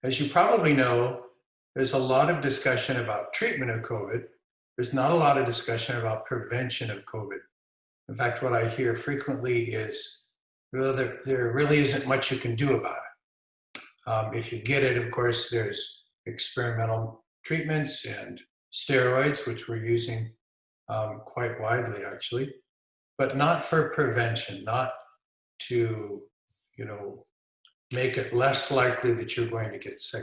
As you probably know, there's a lot of discussion about treatment of COVID. There's not a lot of discussion about prevention of COVID. In fact, what I hear frequently is, well, there really isn't much you can do about it. If you get it, of course, there's experimental treatments and steroids, which we're using quite widely, actually, but not for prevention, not to, make it less likely that you're going to get sick.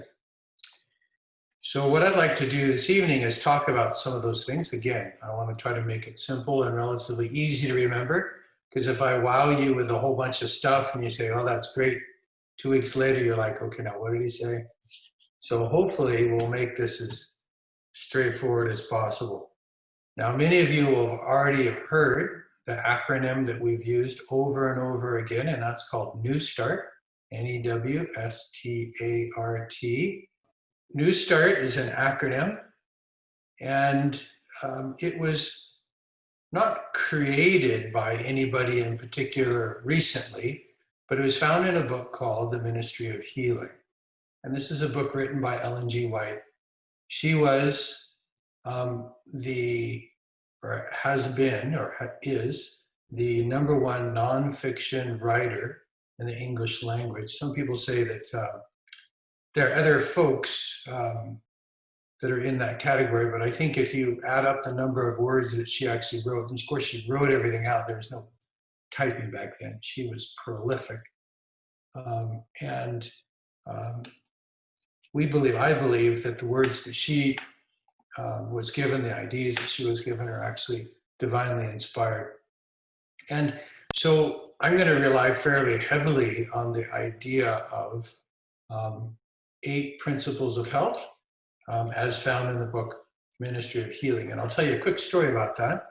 So what I'd like to do this evening is talk about some of those things. Again, I want to try to make it simple and relatively easy to remember, because if I wow you with a whole bunch of stuff and you say, oh, that's great, 2 weeks later, you're like, okay, now what did he say? So hopefully we'll make this as straightforward as possible. Now, many of you will have already heard the acronym that we've used over and over again, and that's called New Start, N-E-W-S-T-A-R-T. New Start is an acronym, and it was not created by anybody in particular recently, but it was found in a book called The Ministry of Healing. And this is a book written by Ellen G. White. She was has been, or is, the #1 nonfiction writer in the English language. Some people say that there are other folks that are in that category, but I think if you add up the number of words that she actually wrote, and of course she wrote everything out, there was no typing back then. She was prolific. I believe that the words that she was given, the ideas that she was given, are actually divinely inspired. And so I'm going to rely fairly heavily on the idea of 8 principles of health as found in the book Ministry of Healing. And I'll tell you a quick story about that.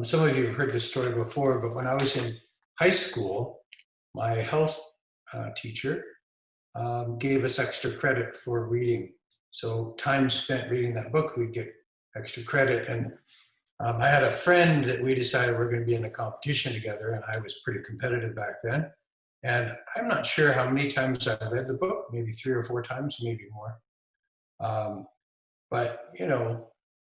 Some of you have heard this story before, but when I was in high school, my health teacher gave us extra credit for reading. So time spent reading that book, we'd get extra credit. And I had a friend that we decided we're going to be in a competition together, and I was pretty competitive back then. And I'm not sure how many times I read the book, maybe 3 or 4 times, maybe more. But,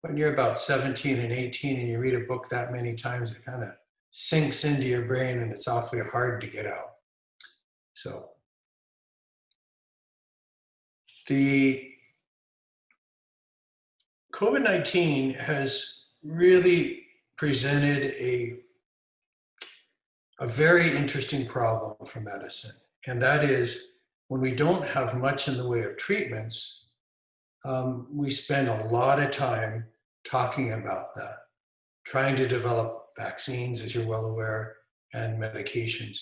when you're about 17 and 18 and you read a book that many times, it kind of sinks into your brain and it's awfully hard to get out. So the COVID-19 has really presented a very interesting problem for medicine. And that is, when we don't have much in the way of treatments, we spend a lot of time talking about that, trying to develop vaccines, as you're well aware, and medications.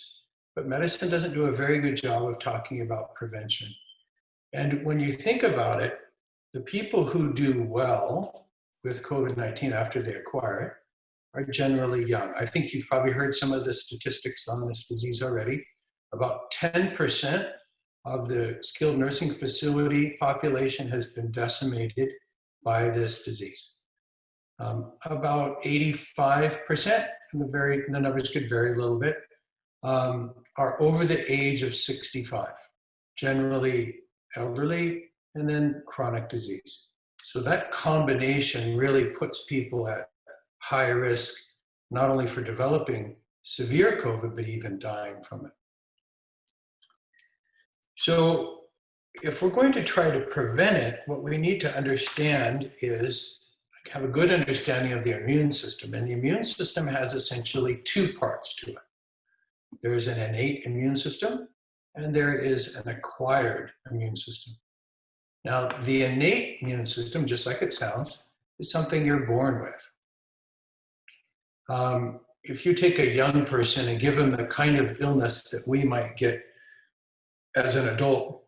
But medicine doesn't do a very good job of talking about prevention. And when you think about it, the people who do well with COVID-19 after they acquire it are generally young. I think you've probably heard some of the statistics on this disease already. About 10% of the skilled nursing facility population has been decimated by this disease. About 85%, and the numbers could vary a little bit, are over the age of 65, generally elderly, and then chronic disease. So that combination really puts people at high risk, not only for developing severe COVID, but even dying from it. So if we're going to try to prevent it, what we need to understand is have a good understanding of the immune system. And the immune system has essentially 2 parts to it. There is an innate immune system, and there is an acquired immune system. Now, the innate immune system, just like it sounds, is something you're born with. If you take a young person and give them the kind of illness that we might get as an adult,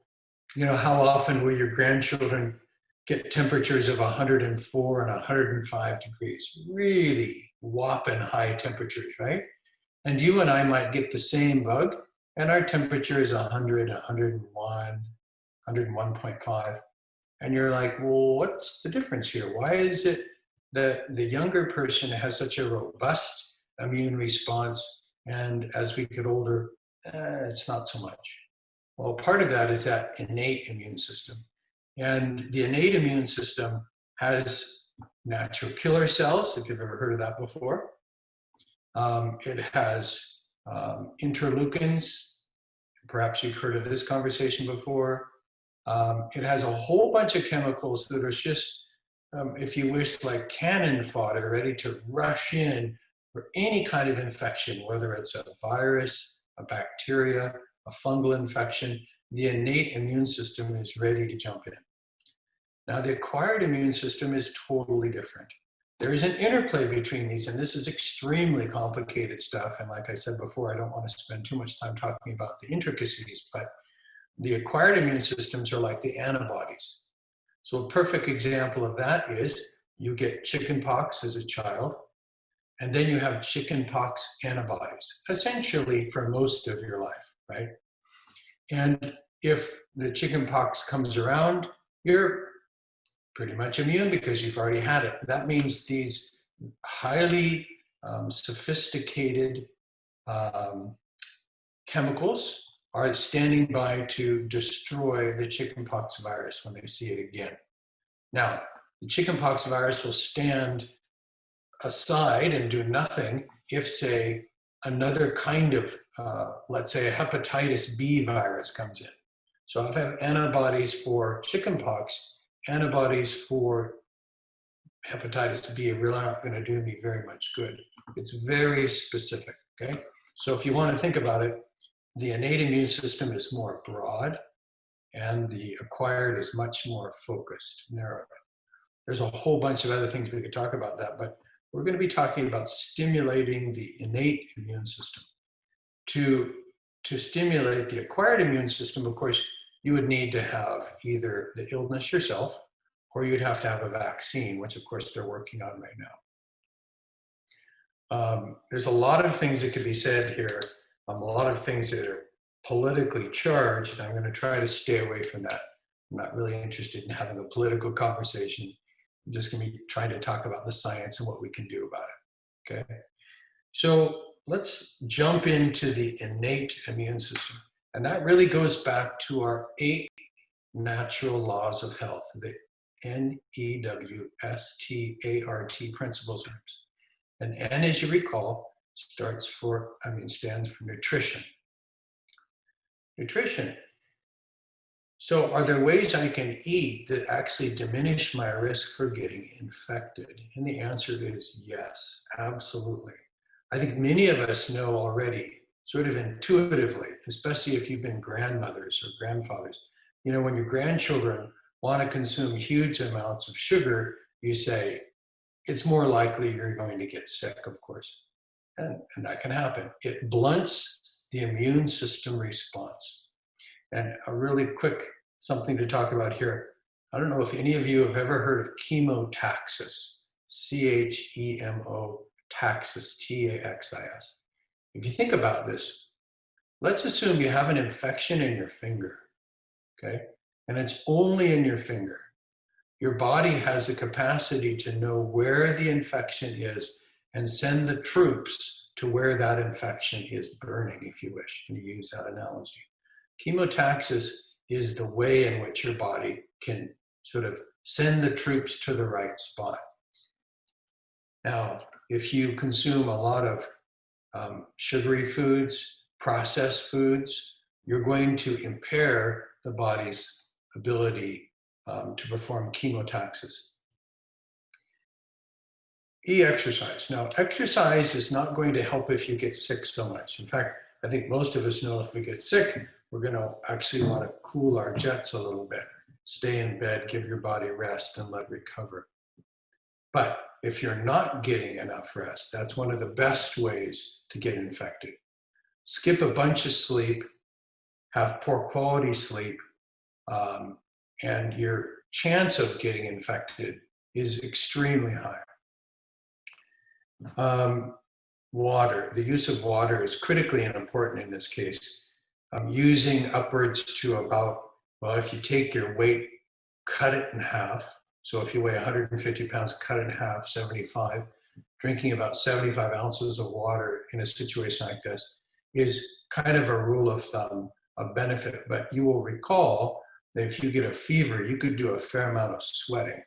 how often will your grandchildren get temperatures of 104 and 105 degrees, really whopping high temperatures, right? And you and I might get the same bug, and our temperature is 100, 101, 101.5. And you're like, well, what's the difference here? Why is it that the younger person has such a robust immune response, and as we get older, it's not so much? Well, part of that is that innate immune system. And the innate immune system has natural killer cells, if you've ever heard of that before. It has interleukins. Perhaps you've heard of this conversation before. It has a whole bunch of chemicals that are just, if you wish, like cannon fodder, ready to rush in for any kind of infection, whether it's a virus, a bacteria, a fungal infection. The innate immune system is ready to jump in. Now, the acquired immune system is totally different. There is an interplay between these, and this is extremely complicated stuff. And like I said before, I don't want to spend too much time talking about the intricacies, but the acquired immune systems are like the antibodies. So a perfect example of that is you get chickenpox as a child, and then you have chickenpox antibodies, essentially for most of your life, right? And if the chickenpox comes around, you're pretty much immune because you've already had it. That means these highly sophisticated chemicals are standing by to destroy the chickenpox virus when they see it again. Now, the chickenpox virus will stand aside and do nothing if, say, another kind of, let's say, a hepatitis B virus comes in. So if I have antibodies for chickenpox, antibodies for hepatitis B are really not going to do me very much good. It's very specific, okay? So if you want to think about it, the innate immune system is more broad, and the acquired is much more focused, narrow. There's a whole bunch of other things we could talk about that, but we're going to be talking about stimulating the innate immune system. To stimulate the acquired immune system, of course, you would need to have either the illness yourself, or you'd have to have a vaccine, which of course they're working on right now. There's a lot of things that could be said here, a lot of things that are politically charged, and I'm going to try to stay away from that. I'm not really interested in having a political conversation. I'm just going to be trying to talk about the science and what we can do about it, okay? So let's jump into the innate immune system. And that really goes back to our 8 natural laws of health, the NEWSTART principles. And N, as you recall, stands for nutrition. Nutrition. So are there ways I can eat that actually diminish my risk for getting infected? And the answer is yes, absolutely. I think many of us know already, sort of intuitively, especially if you've been grandmothers or grandfathers. You know, when your grandchildren want to consume huge amounts of sugar, you say, it's more likely you're going to get sick, of course. And that can happen. It blunts the immune system response. And a really quick something to talk about here. I don't know if any of you have ever heard of chemotaxis, CHEMO taxis, TAXIS. If you think about this, let's assume you have an infection in your finger, okay? And it's only in your finger. Your body has the capacity to know where the infection is and send the troops to where that infection is burning, if you wish, to use that analogy. Chemotaxis is the way in which your body can sort of send the troops to the right spot. Now, if you consume a lot of sugary foods, processed foods, you're going to impair the body's ability to perform chemotaxis. Exercise. Now, exercise is not going to help if you get sick so much. In fact, I think most of us know if we get sick, we're going to actually want to cool our jets a little bit. Stay in bed, give your body rest, and let it recover. But if you're not getting enough rest, that's one of the best ways to get infected. Skip a bunch of sleep, have poor quality sleep, and your chance of getting infected is extremely high. Water, the use of water is critically important in this case. Using upwards to about, well, if you take your weight, cut it in half. So if you weigh 150 pounds, cut it in half, 75. Drinking about 75 ounces of water in a situation like this is kind of a rule of thumb of benefit. But you will recall that if you get a fever, you could do a fair amount of sweating.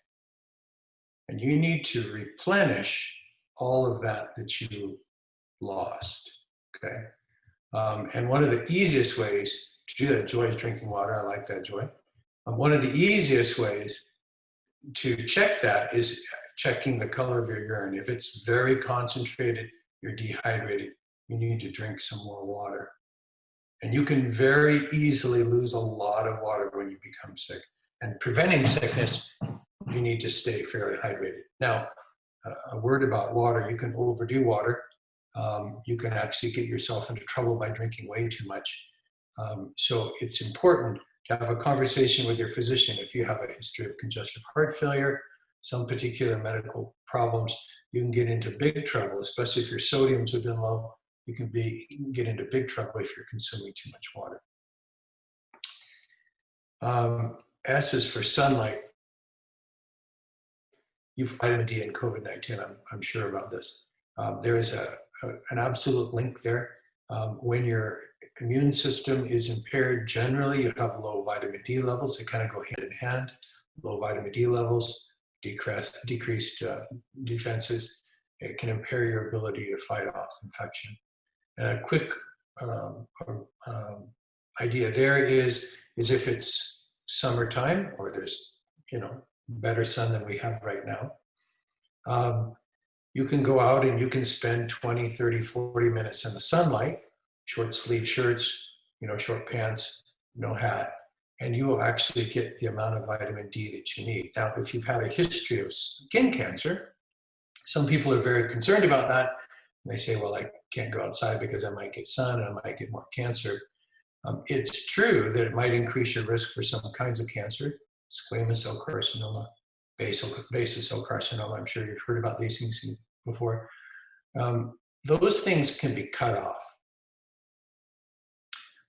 And you need to replenish all of that you lost, okay? And one of the easiest ways to do that, Joy is drinking water, I like that, Joy. One of the easiest ways to check that is checking the color of your urine. If it's very concentrated, you're dehydrated, you need to drink some more water. And you can very easily lose a lot of water when you become sick. And preventing sickness, you need to stay fairly hydrated. Now, a word about water, you can overdo water. You can actually get yourself into trouble by drinking way too much. So it's important to have a conversation with your physician if you have a history of congestive heart failure, some particular medical problems. You can get into big trouble, especially if your sodiums have been low. You can get into big trouble if you're consuming too much water. S is for sunlight. You've vitamin D and COVID-19, I'm sure about this. There is an absolute link there. When your immune system is impaired, generally you have low vitamin D levels. They kind of go hand in hand. Low vitamin D levels, decreased defenses. It can impair your ability to fight off infection. And a quick idea there is if it's summertime or there's better sun than we have right now, you can go out and you can spend 20, 30, 40 minutes in the sunlight, short sleeve shirts, short pants, no hat, and you will actually get the amount of vitamin D that you need. Now, if you've had a history of skin cancer, some people are very concerned about that. And they say, well, I can't go outside because I might get sun and I might get more cancer. It's true that it might increase your risk for some kinds of cancer, squamous cell carcinoma, basal cell carcinoma. I'm sure you've heard about these things before. Those things can be cut off.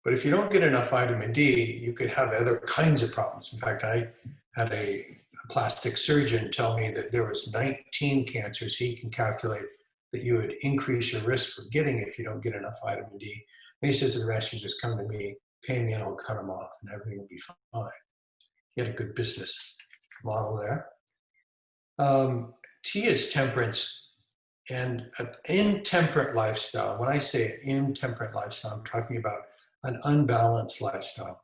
But if you don't get enough vitamin D, you could have other kinds of problems. In fact, I had a plastic surgeon tell me that there was 19 cancers he can calculate that you would increase your risk for getting if you don't get enough vitamin D. And he says the rest, you just come to me, pay me, and I'll cut them off, and everything will be fine. He had a good business model there. T is temperance, and an intemperate lifestyle. When I say an intemperate lifestyle, I'm talking about an unbalanced lifestyle.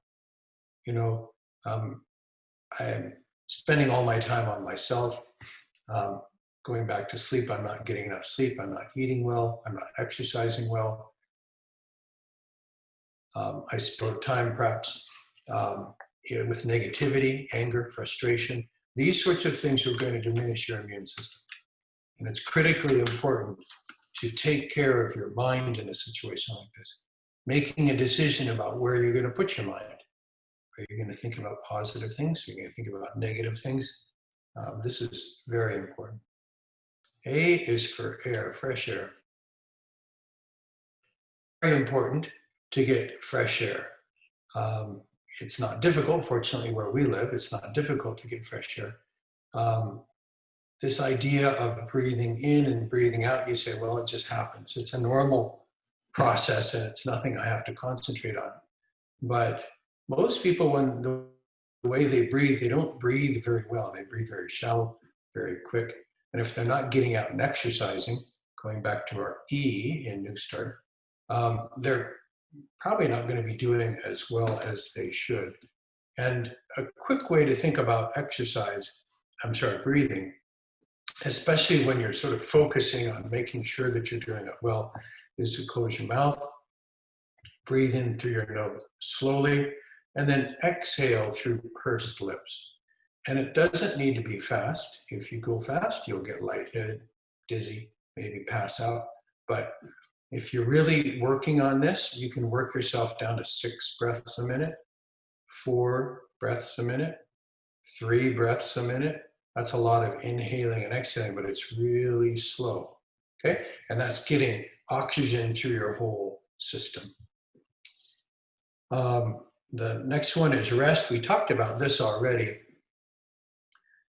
I'm spending all my time on myself, going back to sleep. I'm not getting enough sleep. I'm not eating well. I'm not exercising well. I spend time perhaps with negativity, anger, frustration. These sorts of things are going to diminish your immune system. And it's critically important to take care of your mind in a situation like this. Making a decision about where you're going to put your mind. Are you going to think about positive things? Are you going to think about negative things? This is very important. A is for air, fresh air. Very important to get fresh air. It's not difficult, fortunately, where we live, it's not difficult to get fresh air. This idea of breathing in and breathing out, you say, well, it just happens. It's a normal process and it's nothing I have to concentrate on. But most people, when the way they breathe, they don't breathe very well. They breathe very shallow, very quick. And if they're not getting out and exercising, going back to our E in New Start, they're probably not going to be doing as well as they should. And a quick way to think about breathing, especially when you're sort of focusing on making sure that you're doing it well, is to close your mouth, breathe in through your nose slowly, and then exhale through pursed lips. And it doesn't need to be fast. If you go fast, you'll get lightheaded, dizzy, maybe pass out. But if you're really working on this, you can work yourself down to 6 breaths a minute, 4 breaths a minute, 3 breaths a minute. That's a lot of inhaling and exhaling, but it's really slow, okay? And that's getting oxygen through your whole system. The next one is rest. We talked about this already.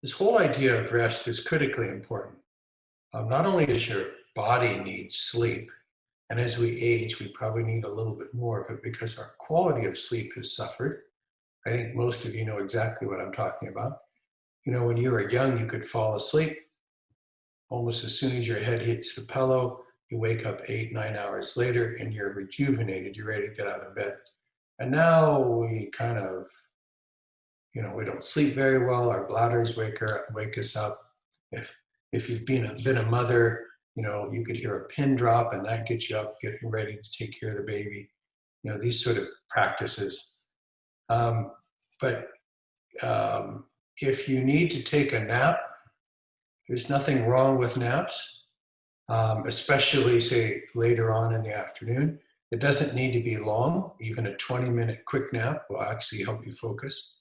This whole idea of rest is critically important. Not only does your body need sleep, And as we age, we probably need a little bit more of it because our quality of sleep has suffered. I think most of you know exactly what I'm talking about. You know, when you were young, you could fall asleep almost as soon as your head hits the pillow. You wake up 8, 9 hours later and you're rejuvenated. You're ready to get out of bed. And now we kind of, you know, we don't sleep very well. Our bladders wake us up. If you've been a mother, you know, you could hear a pin drop and that gets you up, getting ready to take care of the baby. You know, these sort of practices. But if you need to take a nap, there's nothing wrong with naps, especially say later on in the afternoon. It doesn't need to be long. Even a 20-minute quick nap will actually help you focus.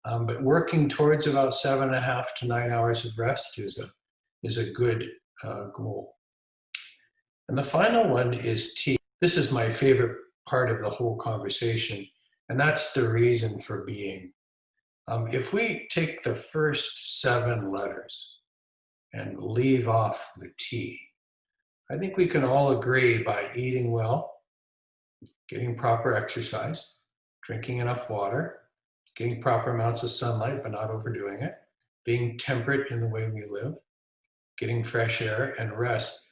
But working towards about 7.5 to 9 hours of rest is a good goal. And the final one is tea. This is my favorite part of the whole conversation, and that's the reason for being. If we take the first 7 letters and leave off the T, I think we can all agree by eating well, getting proper exercise, drinking enough water, getting proper amounts of sunlight but not overdoing it, being temperate in the way we live, getting fresh air and rest.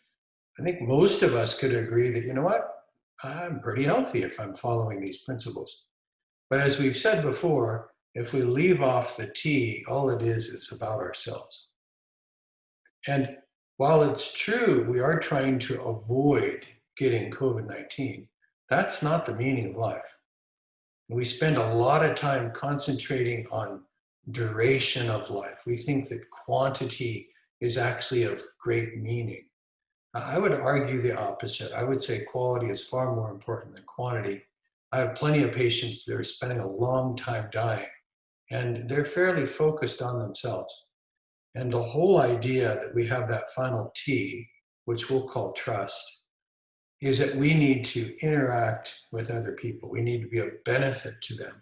I think most of us could agree that, you know what, I'm pretty healthy if I'm following these principles. But as we've said before, if we leave off the T, all it is about ourselves. And while it's true, we are trying to avoid getting COVID-19, that's not the meaning of life. We spend a lot of time concentrating on duration of life. We think that quantity is actually of great meaning. I would argue the opposite. I would say quality is far more important than quantity. I have plenty of patients that are spending a long time dying, and they're fairly focused on themselves. And the whole idea that we have that final T, which we'll call trust, is that we need to interact with other people. We need to be of benefit to them.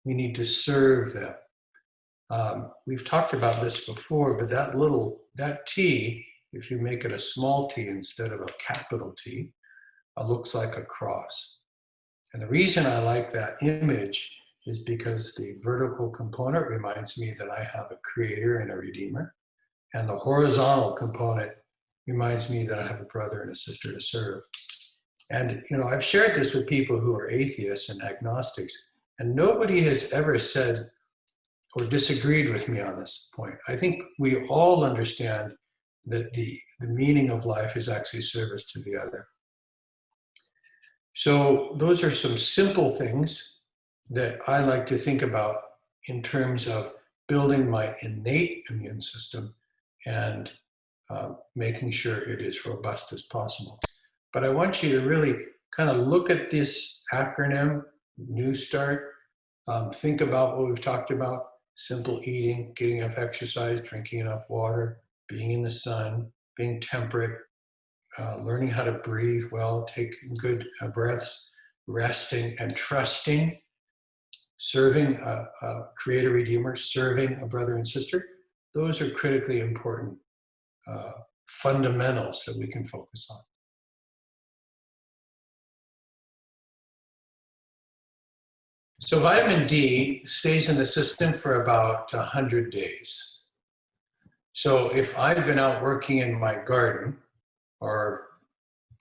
We need to serve them. We've talked about this before, but that T, if you make it a small t instead of a capital T, looks like a cross. And the reason I like that image is because the vertical component reminds me that I have a creator and a redeemer. And the horizontal component reminds me that I have a brother and a sister to serve. And, you know, I've shared this with people who are atheists and agnostics, and nobody has ever said or disagreed with me on this point. I think we all understand that the meaning of life is actually service to the other. So those are some simple things that I like to think about in terms of building my innate immune system and making sure it is robust as possible. But I want you to really kind of look at this acronym, New Start, think about what we've talked about: simple eating, getting enough exercise, drinking enough water, being in the sun, being temperate, learning how to breathe well, taking good breaths, resting and trusting, serving a creator redeemer, serving a brother and sister. Those are critically important fundamentals that we can focus on. So vitamin D stays in the system for about 100 days. So if I've been out working in my garden or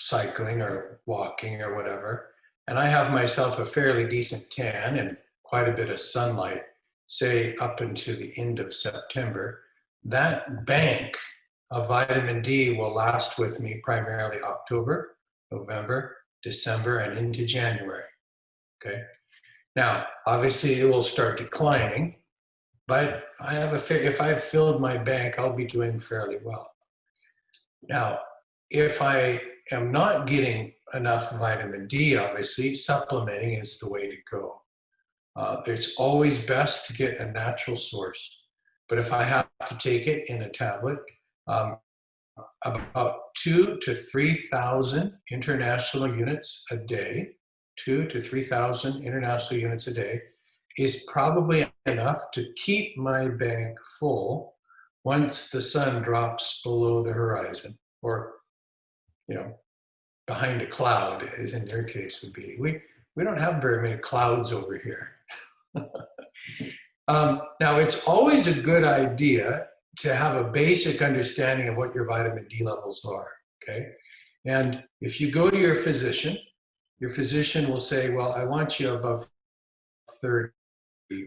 cycling or walking or whatever, and I have myself a fairly decent tan and quite a bit of sunlight, say up into the end of September, that bank of vitamin D will last with me primarily October, November, December, and into January, okay? Now, obviously it will start declining, but if I've filled my bank, I'll be doing fairly well. Now, if I am not getting enough vitamin D, obviously, supplementing is the way to go. It's always best to get a natural source. But if I have to take it in a tablet, about 2,000 to 3,000 international units a day, 2,000 to 3,000 international units a day is probably enough to keep my bank full once the sun drops below the horizon, or, you know, behind a cloud, as in your case would be. We don't have very many clouds over here. Now, it's always a good idea to have a basic understanding of what your vitamin D levels are, okay? And if you go to your physician will say, well, I want you above 30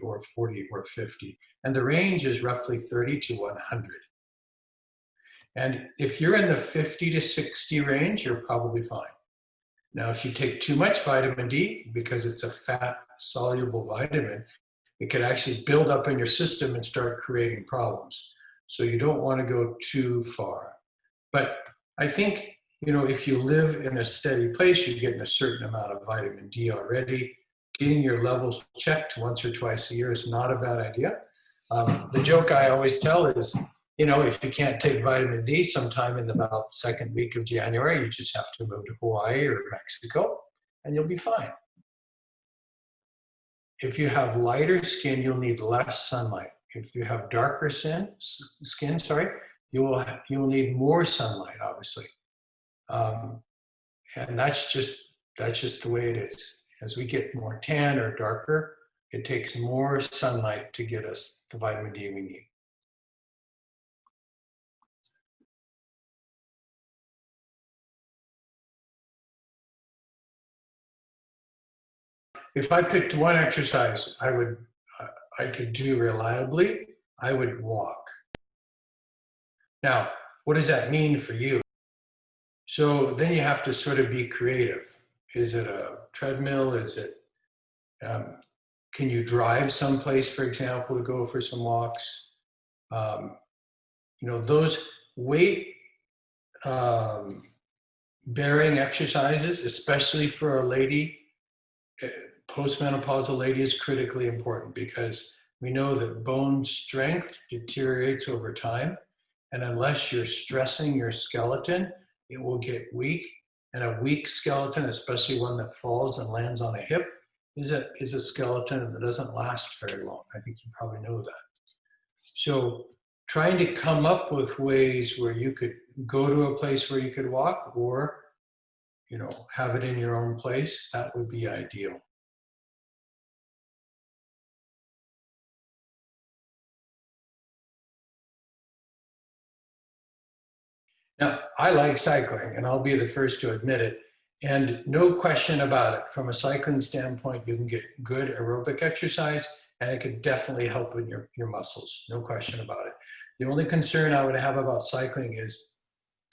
or 40 or 50. And the range is roughly 30 to 100. And if you're in the 50 to 60 range, you're probably fine. Now, if you take too much vitamin D, because it's a fat-soluble vitamin, it could actually build up in your system and start creating problems. So you don't want to go too far. But I think, you know, if you live in a steady place, you're getting a certain amount of vitamin D already. Getting your levels checked once or twice a year is not a bad idea. The joke I always tell is, you know, if you can't take vitamin D sometime in about the second week of January, you just have to move to Hawaii or Mexico and you'll be fine. If you have lighter skin, you'll need less sunlight. If you have darker skin, you'll need more sunlight, obviously. And that's just the way it is. As we get more tan or darker, it takes more sunlight to get us the vitamin D we need. If I picked one exercise I could do reliably, I would walk. Now, what does that mean for you? So then you have to sort of be creative. Is it a treadmill? Is it, can you drive someplace, for example, to go for some walks? You know, those weight bearing exercises, especially for a lady, postmenopausal lady, is critically important because we know that bone strength deteriorates over time. And unless you're stressing your skeleton, it will get weak. And a weak skeleton, especially one that falls and lands on a hip, is a skeleton that doesn't last very long. I think you probably know that. So trying to come up with ways where you could go to a place where you could walk, or, you know, have it in your own place, that would be ideal. Now, I like cycling, and I'll be the first to admit it. And no question about it, from a cycling standpoint, you can get good aerobic exercise, and it could definitely help with your muscles, no question about it. The only concern I would have about cycling is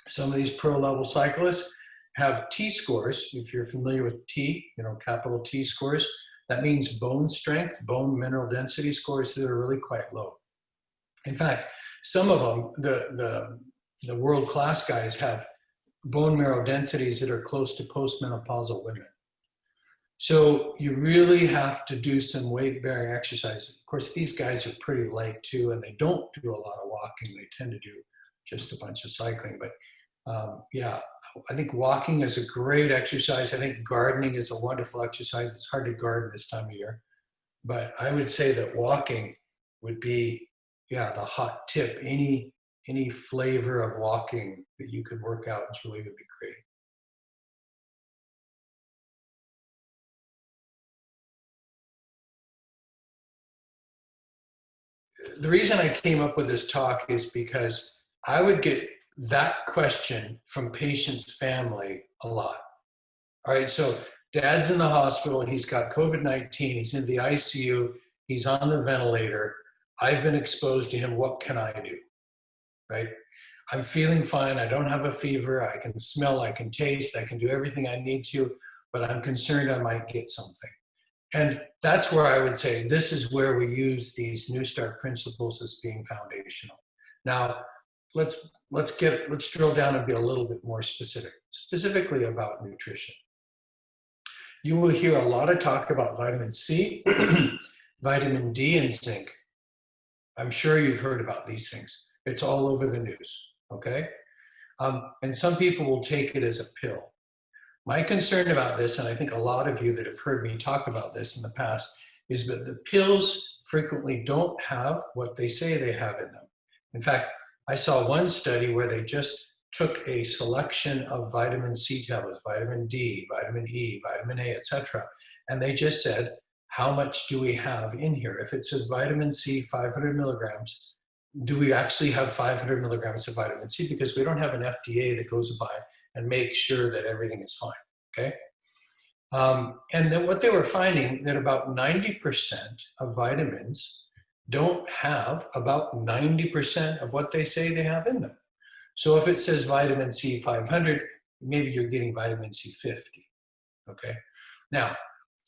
some of these pro-level cyclists have T scores. If you're familiar with T, you know, capital T scores, that means bone strength, bone mineral density scores that are really quite low. In fact, some of them, the world-class guys, have bone marrow densities that are close to postmenopausal women. So you really have to do some weight-bearing exercises. Of course, these guys are pretty light too, and they don't do a lot of walking. They tend to do just a bunch of cycling. But yeah, I think walking is a great exercise. I think gardening is a wonderful exercise. It's hard to garden this time of year. But I would say that walking would be, yeah, the hot tip. Any flavor of walking that you could work out, Julie, would be great. The reason I came up with this talk is because I would get that question from patients' family a lot. All right, so dad's in the hospital, he's got COVID-19, he's in the ICU, he's on the ventilator, I've been exposed to him, what can I do? Right? I'm feeling fine, I don't have a fever, I can smell, I can taste, I can do everything I need to, but I'm concerned I might get something. And that's where I would say this is where we use these New Start principles as being foundational. Now, let's drill down and be a little bit more specific, specifically about nutrition. You will hear a lot of talk about vitamin C, vitamin D, and zinc. I'm sure you've heard about these things. It's all over the news, okay? And some people will take it as a pill. My concern about this, and I think a lot of you that have heard me talk about this in the past, is that the pills frequently don't have what they say they have in them. In fact, I saw one study where they just took a selection of vitamin C tablets, vitamin D, vitamin E, vitamin A, etc., and they just said, how much do we have in here? If it says vitamin C, 500 milligrams, do we actually have 500 milligrams of vitamin C? Because we don't have an FDA that goes by and makes sure that everything is fine, okay? And then what they were finding, that about 90% of vitamins don't have about 90% of what they say they have in them. So if it says vitamin C 500, maybe you're getting vitamin C 50, okay? Now,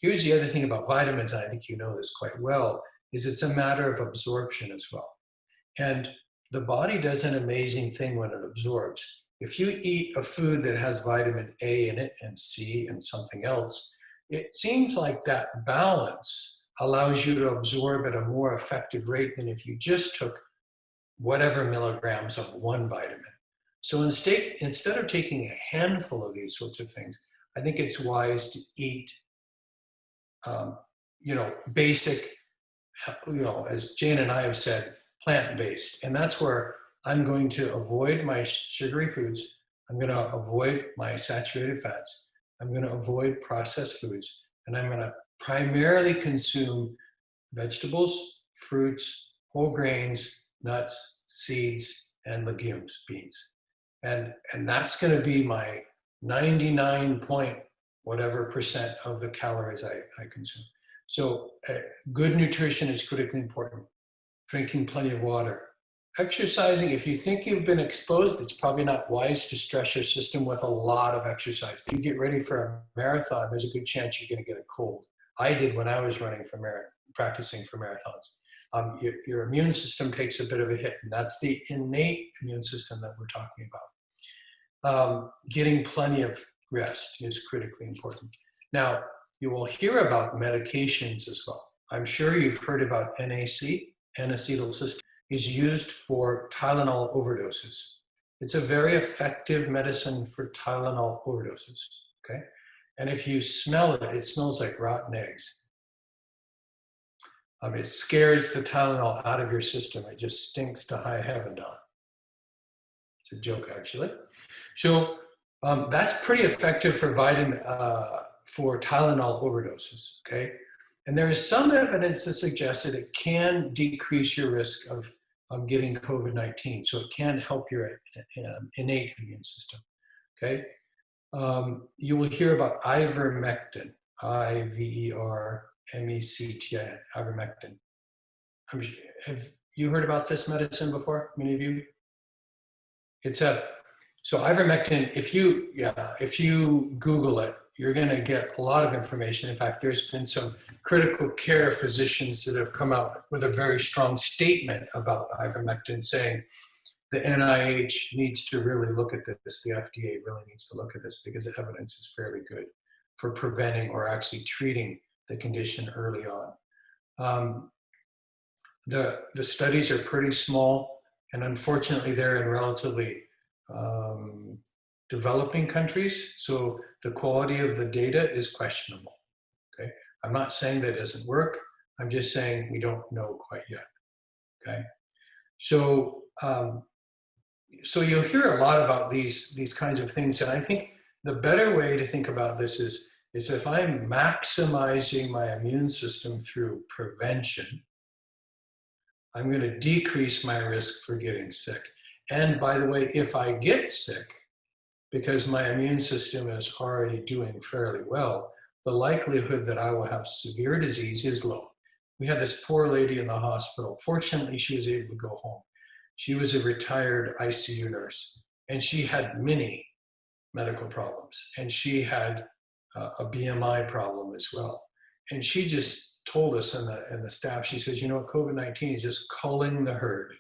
here's the other thing about vitamins, and I think you know this quite well, is it's a matter of absorption as well. And the body does an amazing thing when it absorbs. If you eat a food that has vitamin A in it and C and something else, it seems like that balance allows you to absorb at a more effective rate than if you just took whatever milligrams of one vitamin. So instead of taking a handful of these sorts of things, I think it's wise to eat, basic, as Jane and I have said, plant-based. And that's where I'm going to avoid my sugary foods. I'm going to avoid my saturated fats. I'm going to avoid processed foods. And I'm going to primarily consume vegetables, fruits, whole grains, nuts, seeds, and legumes, beans. And that's going to be my 99 point whatever percent of the calories I consume. So good nutrition is critically important. Drinking plenty of water. Exercising, if you think you've been exposed, it's probably not wise to stress your system with a lot of exercise. If you get ready for a marathon, there's a good chance you're going to get a cold. I did when I was practicing for marathons. Your immune system takes a bit of a hit, and that's the innate immune system that we're talking about. Getting plenty of rest is critically important. Now, you will hear about medications as well. I'm sure you've heard about NAC, N-acetylcysteine, is used for Tylenol overdoses. It's a very effective medicine for Tylenol overdoses, okay? And if you smell it, it smells like rotten eggs. It scares the Tylenol out of your system. It just stinks to high heaven, Don. It's a joke, actually. So that's pretty effective for for Tylenol overdoses, okay? And there is some evidence to suggest that it can decrease your risk of getting COVID-19. So it can help your innate immune system, okay? You will hear about ivermectin, I-V-E-R-M-E-C-T-I-N, ivermectin. Have you heard about this medicine before, many of you? So ivermectin, if you Google it, you're going to get a lot of information. In fact, there's been some critical care physicians that have come out with a very strong statement about ivermectin, saying the NIH needs to really look at this. The FDA really needs to look at this because the evidence is fairly good for preventing or actually treating the condition early on. The studies are pretty small, and unfortunately, they're in relatively developing countries, so the quality of the data is questionable. Okay, I'm not saying that it doesn't work. I'm just saying we don't know quite yet. Okay, so you'll hear a lot about these kinds of things, and I think the better way to think about this is if I'm maximizing my immune system through prevention, I'm going to decrease my risk for getting sick. And by the way, if I get sick, because my immune system is already doing fairly well, the likelihood that I will have severe disease is low. We had this poor lady in the hospital. Fortunately, she was able to go home. She was a retired ICU nurse, and she had many medical problems. And she had a BMI problem as well. And she just told us and the staff, she says, COVID-19 is just culling the herd.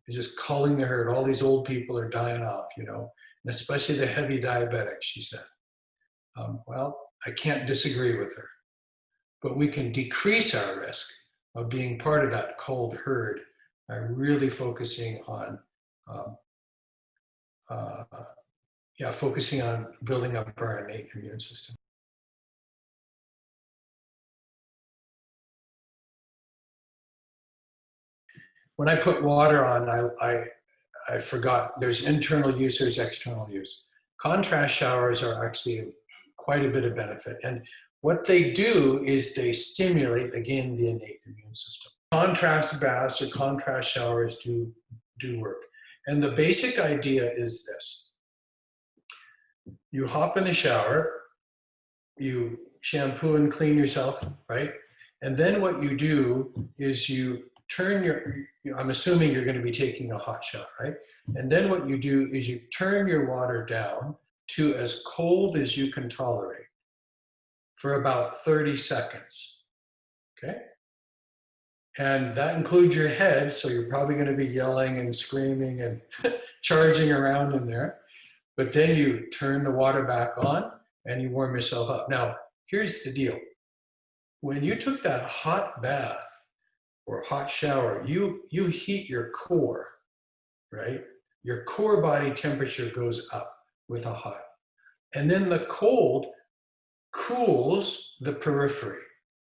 It's just culling the herd. All these old people are dying off, and especially the heavy diabetics, she said. Well, I can't disagree with her, but we can decrease our risk of being part of that culled herd by really focusing on building up our innate immune system. When I put water on, I forgot, there's internal use, there's external use. Contrast showers are actually quite a bit of benefit. And what they do is they stimulate, again, the innate immune system. Contrast baths or contrast showers do work. And the basic idea is this. You hop in the shower, you shampoo and clean yourself, right? And then what you do is you turn I'm assuming you're going to be taking a hot shower, right? And then what you do is you turn your water down to as cold as you can tolerate for about 30 seconds, okay? And that includes your head, so you're probably going to be yelling and screaming and charging around in there. But then you turn the water back on and you warm yourself up. Now, here's the deal. When you took that hot bath or hot shower, you heat your core, right? Your core body temperature goes up with a hot. And then the cold cools the periphery.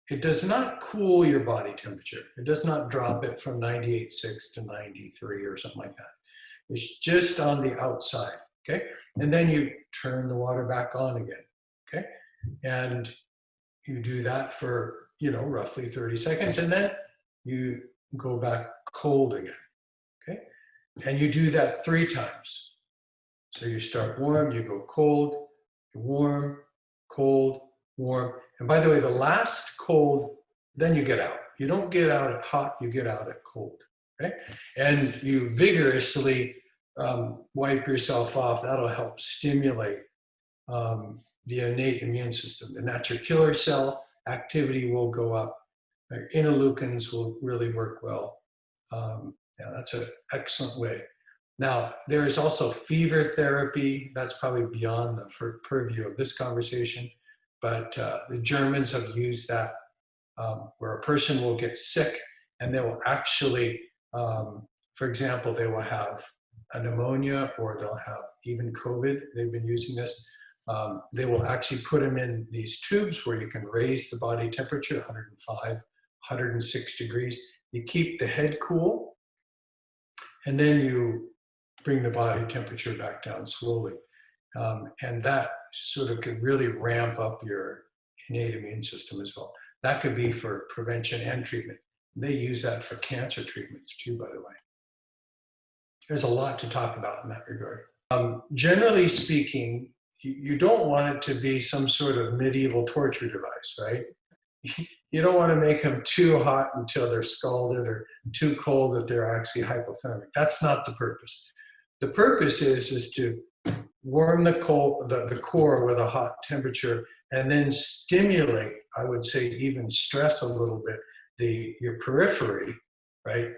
It does not cool your body temperature. It does not drop it from 98.6 to 93 or something like that. It's just on the outside, okay? And then you turn the water back on again, okay? And you do that for, roughly 30 seconds, and then you go back cold again, okay? And you do that 3 times. So you start warm, you go cold, warm, cold, warm. And by the way, the last cold, then you get out. You don't get out at hot, you get out at cold, okay? And you vigorously wipe yourself off. That'll help stimulate the innate immune system. The natural killer cell activity will go up. Interleukins will really work well. Yeah, that's an excellent way. Now, there is also fever therapy. That's probably beyond the purview of this conversation, but the Germans have used that where a person will get sick and they will actually, for example, they will have a pneumonia or they'll have even COVID. They've been using this. They will actually put them in these tubes where you can raise the body temperature 105, 106 degrees. You keep the head cool, and then you bring the body temperature back down slowly. And that sort of could really ramp up your innate immune system as well. That could be for prevention and treatment. They use that for cancer treatments too, by the way. There's a lot to talk about in that regard. Generally speaking, you don't want it to be some sort of medieval torture device, right? You don't want to make them too hot until they're scalded or too cold that they're actually hypothermic. That's not the purpose. The purpose is to warm the core with a hot temperature and then stimulate, I would say even stress a little bit, your periphery, right?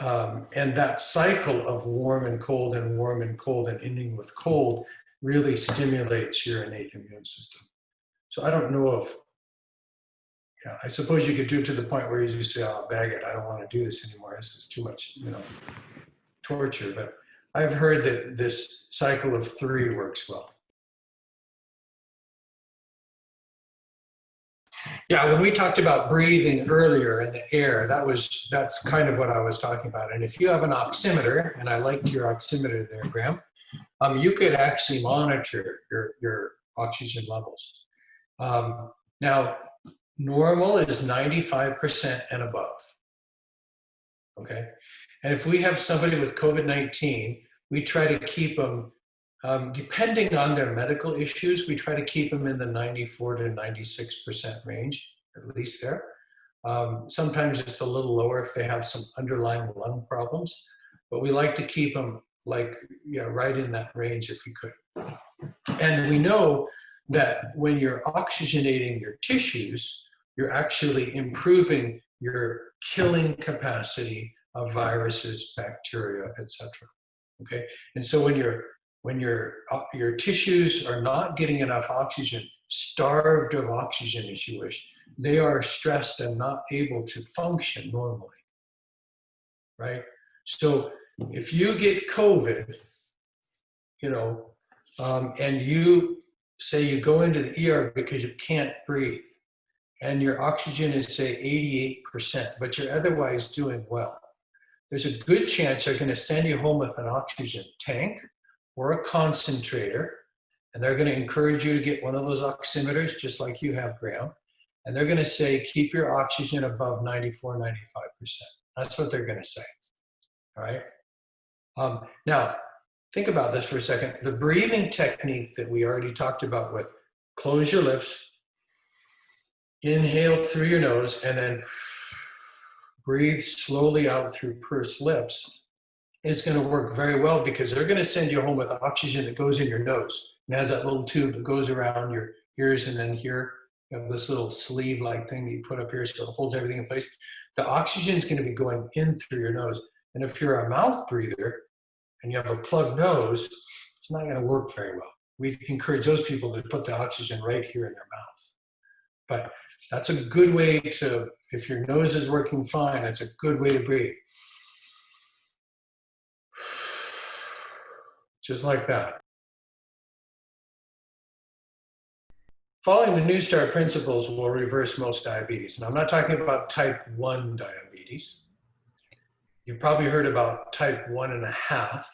And that cycle of warm and cold and warm and cold and ending with cold really stimulates your innate immune system. So I don't know if, I suppose you could do it to the point where you just say, oh, bag it, I don't want to do this anymore. This is too much, torture. But I've heard that this cycle of 3 works well. Yeah, when we talked about breathing earlier in the air, that's kind of what I was talking about. And if you have an oximeter, and I liked your oximeter there, Graham, you could actually monitor your oxygen levels. Now, normal is 95% and above, okay? And if we have somebody with COVID-19, we try to keep them, depending on their medical issues, we try to keep them in the 94 to 96% range, at least there. Sometimes it's a little lower if they have some underlying lung problems, but we like to keep them right in that range if we could. And we know that when you're oxygenating your tissues, you're actually improving your killing capacity of viruses, bacteria, etc. Okay, and so when your tissues are not getting enough oxygen, starved of oxygen, as you wish, they are stressed and not able to function normally, right? So if you get COVID, and you say you go into the ER because you can't breathe, and your oxygen is, say, 88%, but you're otherwise doing well. there's a good chance they're going to send you home with an oxygen tank or a concentrator, and they're going to encourage you to get one of those oximeters, just like you have, Graham. And they're going to say, keep your oxygen above 94, 95%. That's what they're going to say. All right. Now, think about this for a second. The breathing technique that we already talked about with close your lips, inhale through your nose, and then breathe slowly out through pursed lips is going to work very well, because they're going to send you home with oxygen that goes in your nose and has that little tube that goes around your ears, and then here you have this little sleeve-like thing that you put up here so it holds everything in place. The oxygen is going to be going in through your nose. And if you're a mouth breather and you have a plugged nose, it's not going to work very well. We encourage those people to put the oxygen right here in their mouth. But that's a good way to, if your nose is working fine, that's a good way to breathe. Just like that. Following the New Start principles will reverse most diabetes. And I'm not talking about type 1 diabetes. You've probably heard about type 1.5.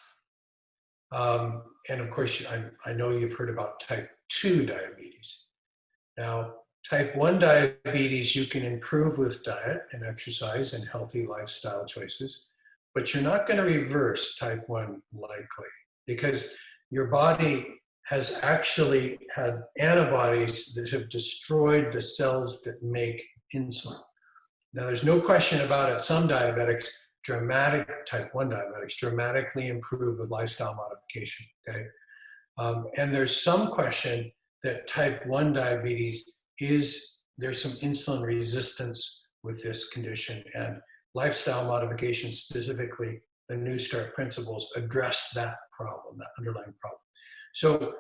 And of course, I know you've heard about type 2 diabetes. Now, type 1 diabetes, you can improve with diet and exercise and healthy lifestyle choices, but you're not going to reverse type 1 likely, because your body has actually had antibodies that have destroyed the cells that make insulin. Now, there's no question about it. Some diabetics, type 1 diabetics, dramatically improve with lifestyle modification, okay? And there's some question that type 1 diabetes there's some insulin resistance with this condition, and lifestyle modification, specifically the New Start principles, address that problem, that underlying problem. So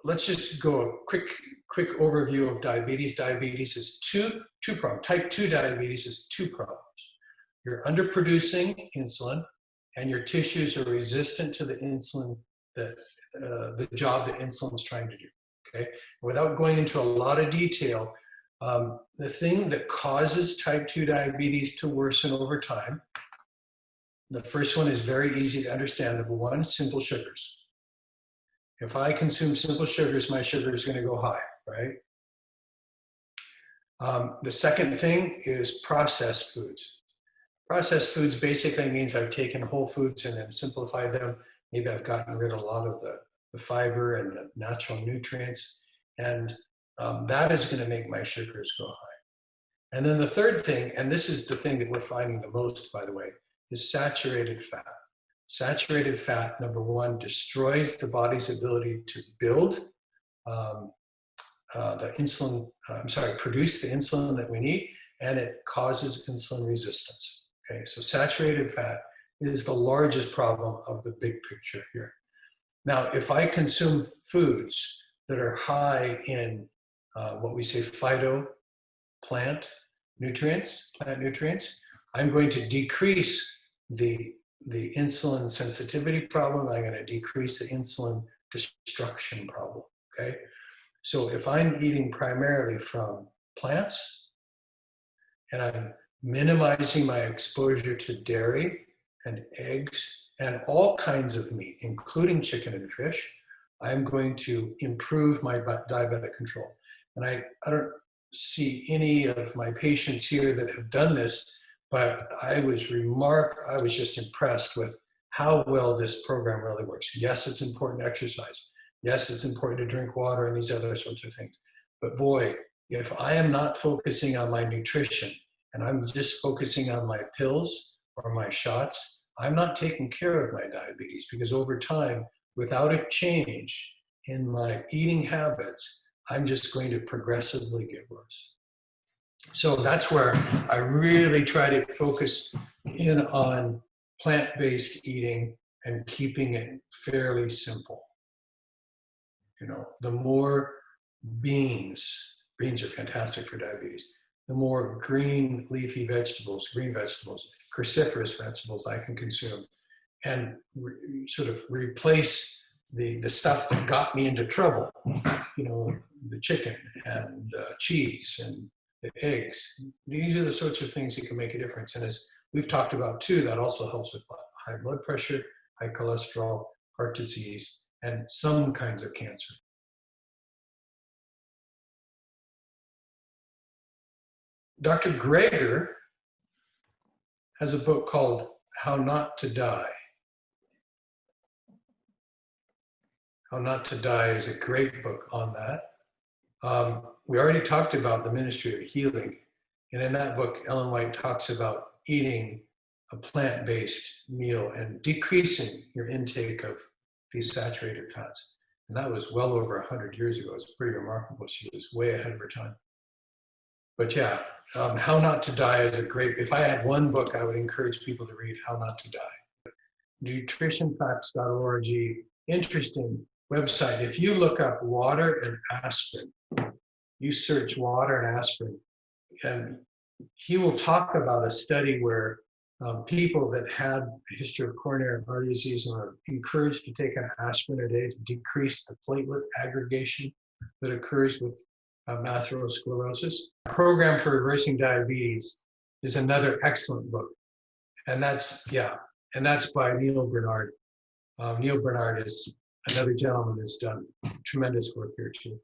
let's just go a quick overview of diabetes. Diabetes is two problems. Type 2 diabetes is two problems. You're underproducing insulin, and your tissues are resistant to the insulin, the job that insulin is trying to do. Okay. Without going into a lot of detail, the thing that causes type 2 diabetes to worsen over time, the first one is very easy to understand. Number one, simple sugars. If I consume simple sugars, my sugar is going to go high, right? The second thing is processed foods. Processed foods basically means I've taken whole foods and then simplified them. Maybe I've gotten rid of a lot of the fiber and the natural nutrients, and that is going to make my sugars go high. And then the third thing, and this is the thing that we're finding the most, by the way, is saturated fat. Saturated fat, number one, destroys the body's ability to build produce the insulin that we need, and it causes insulin resistance. Okay, so saturated fat is the largest problem of the big picture here. Now, if I consume foods that are high in what we say plant nutrients, I'm going to decrease the insulin sensitivity problem. I'm going to decrease the insulin destruction problem, okay? So if I'm eating primarily from plants, and I'm minimizing my exposure to dairy and eggs and all kinds of meat, including chicken and fish, I'm going to improve my diabetic control. And I don't see any of my patients here that have done this, but I was just impressed with how well this program really works. Yes, it's important to exercise. Yes, it's important to drink water and these other sorts of things. But boy, if I am not focusing on my nutrition and I'm just focusing on my pills or my shots, I'm not taking care of my diabetes, because over time, without a change in my eating habits, I'm just going to progressively get worse. So that's where I really try to focus in on plant-based eating and keeping it fairly simple. You know, the more beans are fantastic for diabetes. The more green leafy vegetables, cruciferous vegetables I can consume, and sort of replace the stuff that got me into trouble, you know, the chicken and cheese and the eggs. These are the sorts of things that can make a difference. And as we've talked about too, that also helps with high blood pressure, high cholesterol, heart disease, and some kinds of cancer. Dr. Greger has a book called How Not to Die. How Not to Die is a great book on that. We already talked about the Ministry of Healing. And in that book, Ellen White talks about eating a plant-based meal and decreasing your intake of these saturated fats. And that was well over 100 years ago. It's pretty remarkable. She was way ahead of her time. But yeah, How Not to Die is a great, if I had one book, I would encourage people to read How Not to Die. Nutritionfacts.org, interesting website. If you look up water and aspirin, you search water and aspirin, and he will talk about a study where people that had a history of coronary artery disease are encouraged to take an aspirin a day to decrease the platelet aggregation that occurs with atherosclerosis. Program for Reversing Diabetes is another excellent book. And that's by Neil Bernard. Neil Bernard is another gentleman that's done tremendous work here too.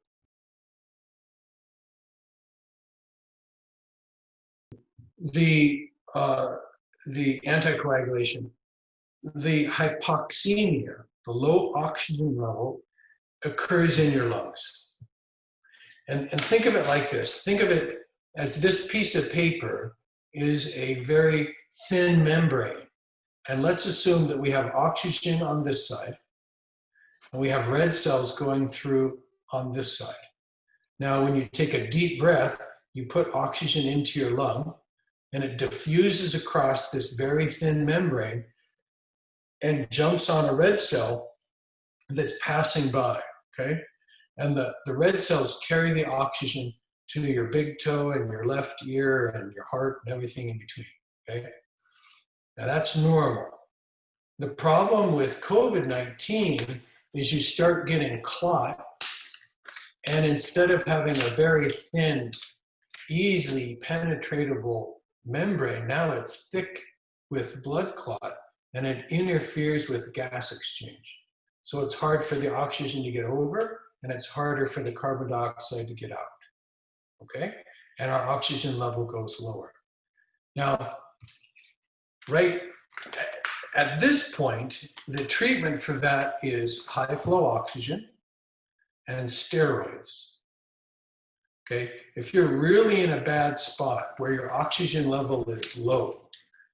The anticoagulation, the hypoxemia, the low oxygen level occurs in your lungs. And think of it like this. Think of it as this piece of paper is a very thin membrane. And let's assume that we have oxygen on this side, and we have red cells going through on this side. Now, when you take a deep breath, you put oxygen into your lung, and it diffuses across this very thin membrane and jumps on a red cell that's passing by, okay? And the red cells carry the oxygen to your big toe and your left ear and your heart and everything in between, okay? Now that's normal. The problem with COVID-19 is you start getting clot, and instead of having a very thin, easily penetratable membrane, now it's thick with blood clot, and it interferes with gas exchange. So it's hard for the oxygen to get over, and it's harder for the carbon dioxide to get out, okay? And our oxygen level goes lower. Now, right at this point, the treatment for that is high flow oxygen and steroids. Okay, if you're really in a bad spot where your oxygen level is low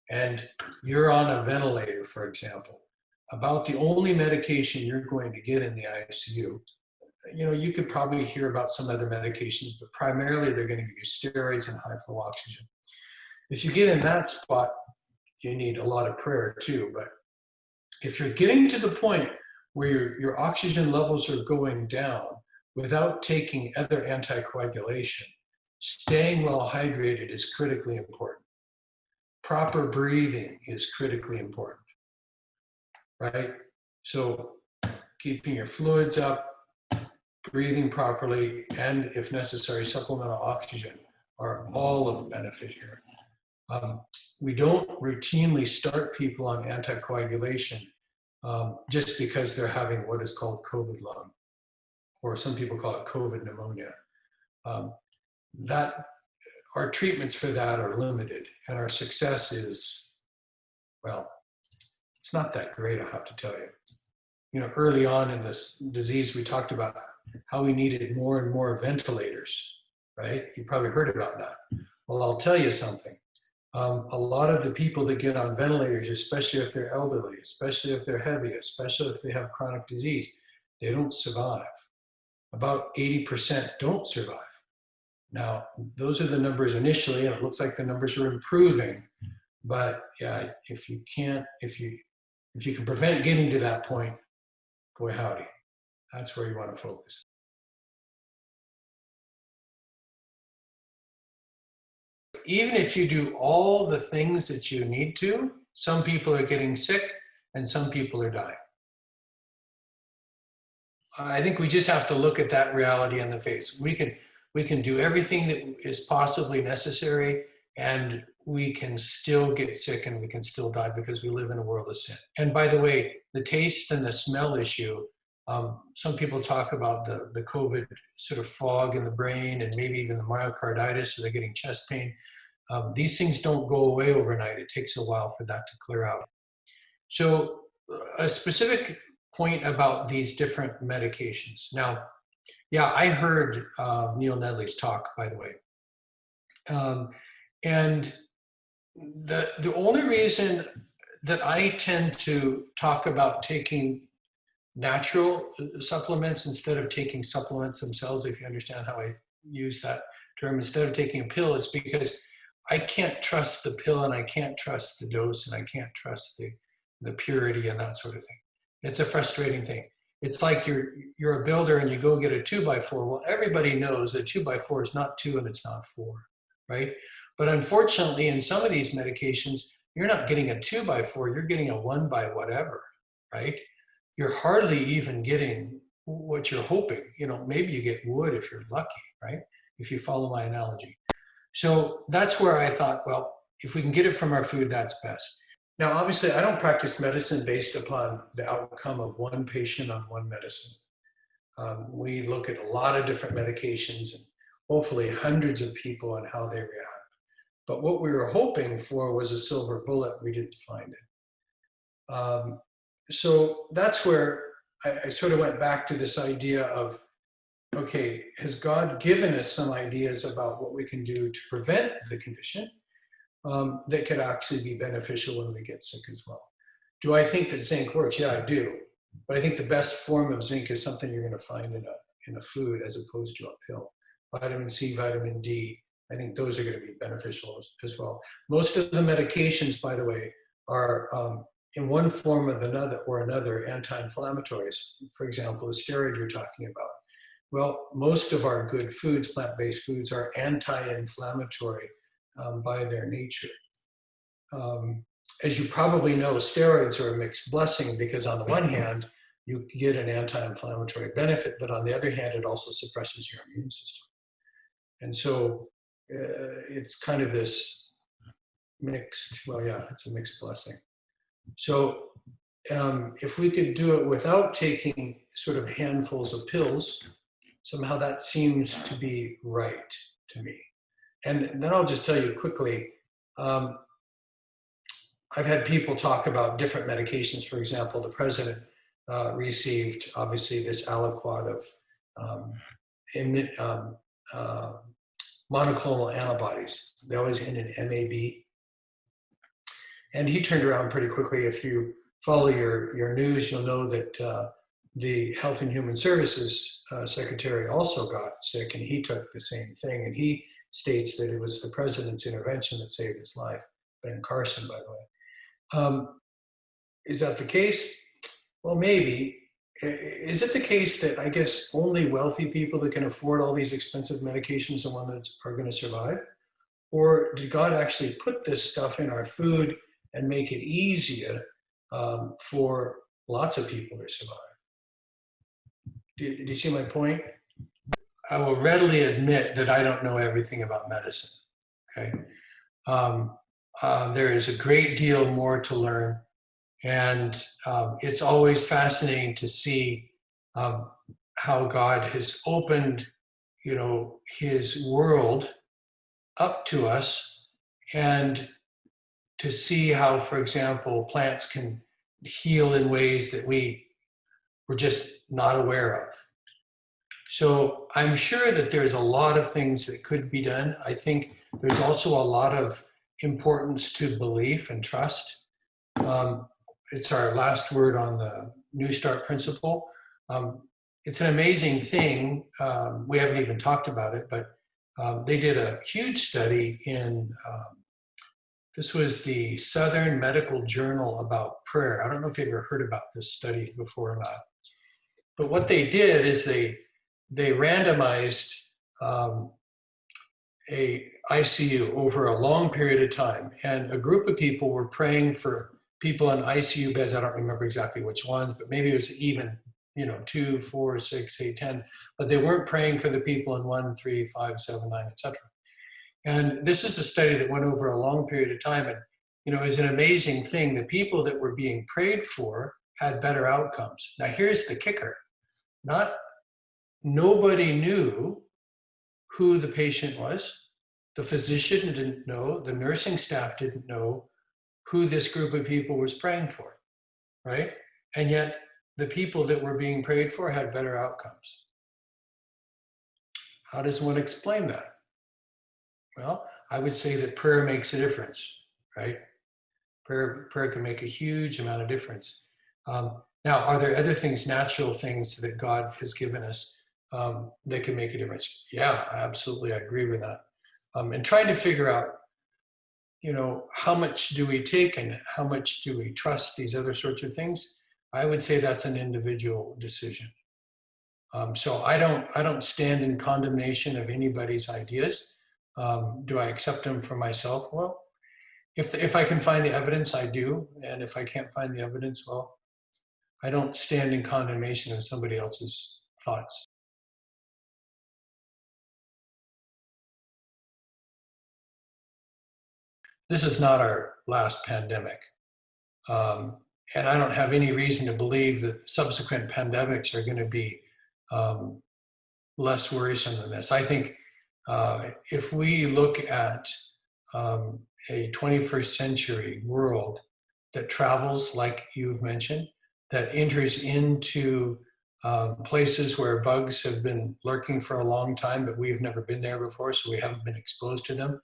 and you're on a ventilator, for example, about the only medication you're going to get in the ICU, you could probably hear about some other medications, but primarily they're going to give you steroids and high flow oxygen. If you get in that spot, you need a lot of prayer too. But if you're getting to the point where your oxygen levels are going down without taking other anticoagulation, staying well hydrated is critically important. Proper breathing is critically important, right? So keeping your fluids up, breathing properly, and if necessary, supplemental oxygen are all of benefit here. We don't routinely start people on anticoagulation just because they're having what is called COVID lung, or some people call it COVID pneumonia. Our treatments for that are limited, and our success is, well, it's not that great, I have to tell you. Early on in this disease, we talked about how we needed more and more ventilators, right? You probably heard about that. Well, I'll tell you something. A lot of the people that get on ventilators, especially if they're elderly, especially if they're heavy, especially if they have chronic disease, they don't survive. About 80% don't survive. Now, those are the numbers initially, and it looks like the numbers are improving. But yeah, if you can prevent getting to that point, boy howdy, that's where you want to focus. Even if you do all the things that you need to, some people are getting sick and some people are dying. I think we just have to look at that reality in the face. We can do everything that is possibly necessary, and we can still get sick and we can still die because we live in a world of sin. And by the way, the taste and the smell issue, some people talk about the COVID sort of fog in the brain and maybe even the myocarditis, so they're getting chest pain. These things don't go away overnight. It takes a while for that to clear out. So a specific point about these different medications. Now, yeah, I heard Neil Nedley's talk, by the way. And the only reason that I tend to talk about taking natural supplements instead of taking supplements themselves, if you understand how I use that term, instead of taking a pill, is because I can't trust the pill and I can't trust the dose and I can't trust the purity and that sort of thing. It's a frustrating thing. It's like you're a builder and you go get a 2x4. Well, everybody knows that 2x4 is not 2 and it's not 4, right? But unfortunately, in some of these medications, you're not getting a 2x4, you're getting a 1 by whatever, right? You're hardly even getting what you're hoping. You know, maybe you get wood if you're lucky, right? If you follow my analogy. So that's where I thought, well, if we can get it from our food, that's best. Now, obviously, I don't practice medicine based upon the outcome of one patient on one medicine. We look at a lot of different medications and hopefully hundreds of people and how they react. But what we were hoping for was a silver bullet. We didn't find it. So that's where I sort of went back to this idea of, okay, has God given us some ideas about what we can do to prevent the condition that could actually be beneficial when we get sick as well? Do I think that zinc works? Yeah, I do. But I think the best form of zinc is something you're going to find in a food as opposed to a pill. Vitamin C, vitamin D, I think those are going to be beneficial as well. Most of the medications, by the way, are in one form or another anti-inflammatories. For example, the steroid you're talking about. Well, most of our good foods, plant-based foods, are anti-inflammatory by their nature. As you probably know, steroids are a mixed blessing because on the one hand, you get an anti-inflammatory benefit, but on the other hand, it also suppresses your immune system. And so it's kind of this mixed, well, yeah, it's a mixed blessing. So if we could do it without taking sort of handfuls of pills, somehow that seems to be right to me. And then I'll just tell you quickly, I've had people talk about different medications. For example, the president received, obviously, this aliquot of monoclonal antibodies. They always end in MAB. And he turned around pretty quickly. If you follow your news, you'll know that the Health and Human Services Secretary also got sick, and he took the same thing. And he states that it was the president's intervention that saved his life. Ben Carson, by the way. Is that the case? Well, maybe. Is it the case that I guess only wealthy people that can afford all these expensive medications are the ones that are going to survive? Or did God actually put this stuff in our food and make it easier for lots of people to survive? Do you see my point? I will readily admit that I don't know everything about medicine, okay? There is a great deal more to learn, and it's always fascinating to see how God has opened, his world up to us, and to see how, for example, plants can heal in ways that we were just not aware of. So I'm sure that there's a lot of things that could be done. I think there's also a lot of importance to belief and trust. It's our last word on the New Start principle. It's an amazing thing. We haven't even talked about it, but they did a huge study in, this was the Southern Medical Journal about prayer. I don't know if you've ever heard about this study before or not. But what they did is they randomized a ICU over a long period of time, and a group of people were praying for people in ICU beds. I don't remember exactly which ones, but maybe it was even 2, 4, 6, 8, 10. But they weren't praying for the people in 1, 3, 5, 7, 9, etc. And this is a study that went over a long period of time. And, you know, it's an amazing thing. The people that were being prayed for had better outcomes. Now, here's the kicker. Nobody knew who the patient was. The physician didn't know. The nursing staff didn't know who this group of people was praying for, right? And yet the people that were being prayed for had better outcomes. How does one explain that? Well, I would say that prayer makes a difference, right? Prayer can make a huge amount of difference. Now, are there other things, natural things that God has given us that can make a difference? Yeah, absolutely, I agree with that. And trying to figure out, you know, how much do we take and how much do we trust these other sorts of things? I would say that's an individual decision. So I don't stand in condemnation of anybody's ideas. Do I accept them for myself? Well, if I can find the evidence, I do. And if I can't find the evidence, well, I don't stand in condemnation of somebody else's thoughts. This is not our last pandemic. And I don't have any reason to believe that subsequent pandemics are going to be less worrisome than this. I think if we look at a 21st century world that travels, like you've mentioned, that enters into places where bugs have been lurking for a long time, but we've never been there before, so we haven't been exposed to them.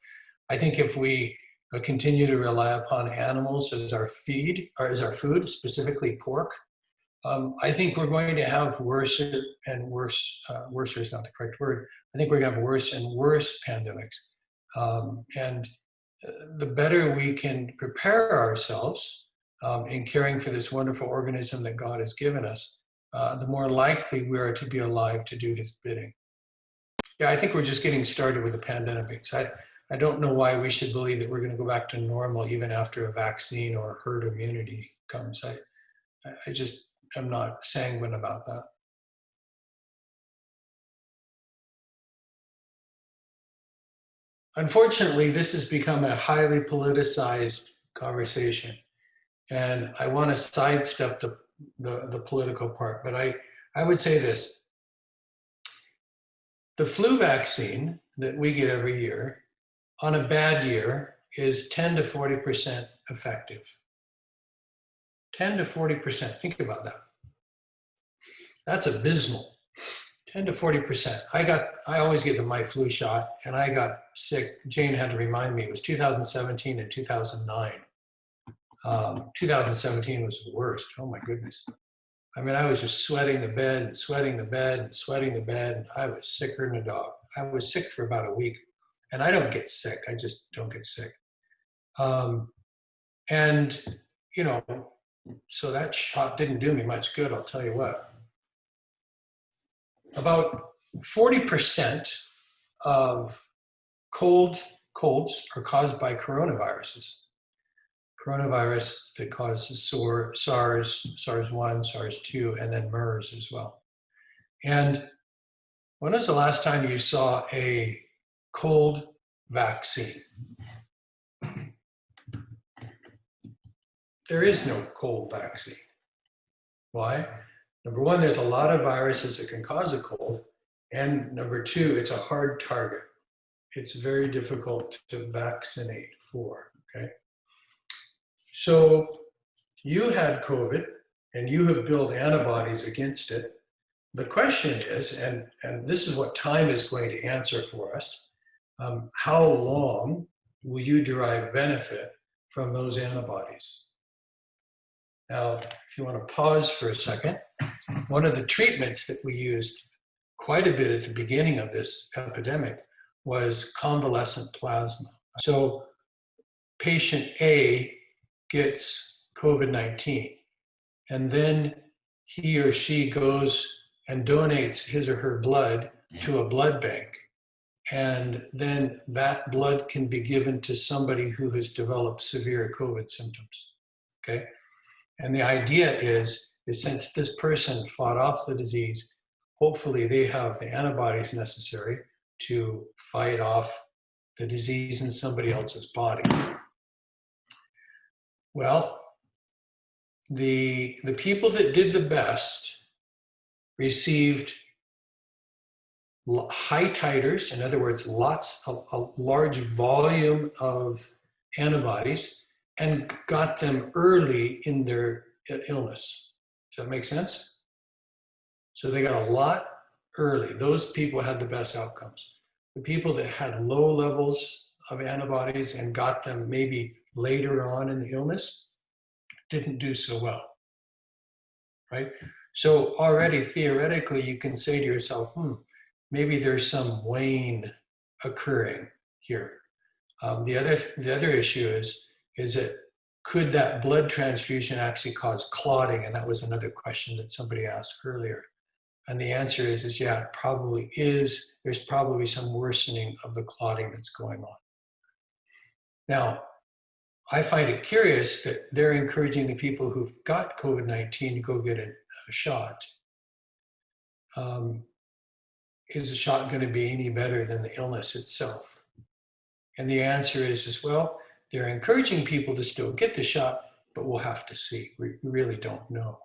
I think if we continue to rely upon animals as our feed, or as our food, specifically pork, I think we're going to have worse and worse, worse is not the correct word, I think we're going to have worse and worse pandemics. And the better we can prepare ourselves in caring for this wonderful organism that God has given us, the more likely we are to be alive to do his bidding. Yeah, I think we're just getting started with the pandemics. I don't know why we should believe that we're going to go back to normal even after a vaccine or herd immunity comes. I just am not sanguine about that. Unfortunately, this has become a highly politicized conversation. And I want to sidestep the political part, but I would say this. The flu vaccine that we get every year, on a bad year, is 10 to 40% effective. 10 to 40%, think about that. That's abysmal. 10 to 40%. I always get my flu shot, and I got sick. Jane had to remind me, it was 2017 and 2009. 2017 was the worst. Oh my goodness. I mean, I was just sweating the bed and sweating the bed and sweating the bed. And I was sicker than a dog. I was sick for about a week. And I don't get sick. I just don't get sick. And, you know, so that shot didn't do me much good, I'll tell you what. About 40% of colds are caused by coronaviruses. Coronavirus that causes SARS, SARS-1, SARS-2, and then MERS as well. And when was the last time you saw a cold vaccine? There is no cold vaccine. Why? Number one, there's a lot of viruses that can cause a cold. And number two, it's a hard target. It's very difficult to vaccinate for, okay? So you had COVID and you have built antibodies against it. The question is, and this is what time is going to answer for us, how long will you derive benefit from those antibodies? Now, if you want to pause for a second, one of the treatments that we used quite a bit at the beginning of this epidemic was convalescent plasma. So patient A gets COVID-19, and then he or she goes and donates his or her blood to a blood bank. And then that blood can be given to somebody who has developed severe COVID symptoms, okay? And the idea is since this person fought off the disease, hopefully they have the antibodies necessary to fight off the disease in somebody else's body. Well, the people that did the best received high titers, in other words, a large volume of antibodies, and got them early in their illness. Does that make sense? So they got a lot early. Those people had the best outcomes. The people that had low levels of antibodies and got them maybe later on in the illness didn't do so well, right? So already theoretically, you can say to yourself, maybe there's some wane occurring here. The other issue is that could that blood transfusion actually cause clotting? And that was another question that somebody asked earlier. And the answer is yeah, it probably is. There's probably some worsening of the clotting that's going on. Now, I find it curious that they're encouraging the people who've got COVID-19 to go get a shot. Is the shot going to be any better than the illness itself? And the answer is well, they're encouraging people to still get the shot, but we'll have to see. We really don't know.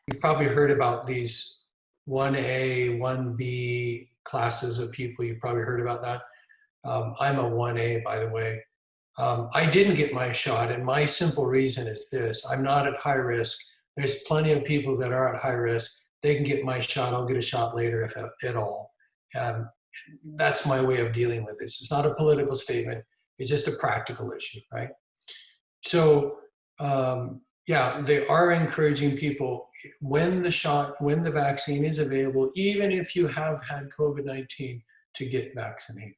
You've probably heard about these 1A, 1B classes of people. You've probably heard about that. I'm a 1A, by the way. I didn't get my shot, and my simple reason is this. I'm not at high risk. There's plenty of people that are at high risk. They can get my shot. I'll get a shot later if at all. That's my way of dealing with this. It's not a political statement. It's just a practical issue, right? So, yeah, they are encouraging people when the vaccine is available, even if you have had COVID-19, to get vaccinated.